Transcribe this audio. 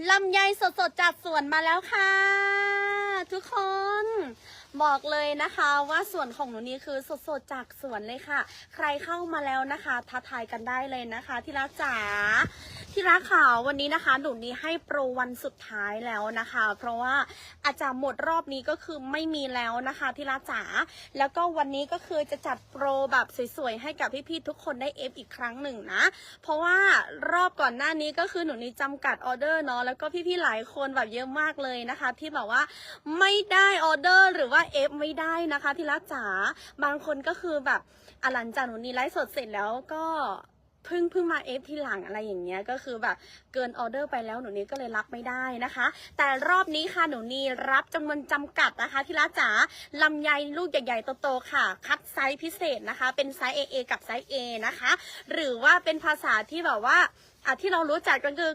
ลำไยสดๆจากสวนมาแล้วค่ะทุกคนบอกเลยนะคะว่าสวนของหนูนี่คือสดๆจากสวนเลยค่ะใครเข้ามาแล้วนะคะทักทายกันได้เลยนะคะที่รักจ๋าที่รักค่ะวันนี้นะคะหนูนี่ให้โปรวันสุดท้ายแล้วนะคะเพราะว่าอาจจะหมดรอบนี้ก็คือไม่มีแล้วนะคะที่รักจ๋าแล้วก็วันนี้ก็คือจะจัดโปรแบบสวยๆให้กับพี่ๆทุกคนได้เอฟอีกครั้งหนึ่งนะเพราะว่ารอบก่อนหน้านี้ก็คือหนูนี่จำกัดออเดอร์เนาะแล้วก็พี่ๆหลายคนแบบเยอะมากเลยนะคะที่แบบว่าไม่ได้ออเดอร์หรือว่าเอฟไม่ได้นะคะที่รักจ๋าบางคนก็คือแบบหลังจากหนูนี่ไลฟ์สดเสร็จแล้วก็เพิ่งมาเอฟทีหลังอะไรอย่างเงี้ยก็คือแบบเกินออเดอร์ไปแล้วหนูนี่ก็เลยรับไม่ได้นะคะแต่รอบนี้ค่ะหนูนี่รับจำนวนจำกัดนะคะที่รักจ๋าลำไยลูกใหญ่ๆโตๆค่ะคัดไซส์พิเศษนะคะเป็นไซส์ AA กับไซส์ A นะคะหรือว่าเป็นภาษาที่แบบว่าที่เรารู้จักกันคือ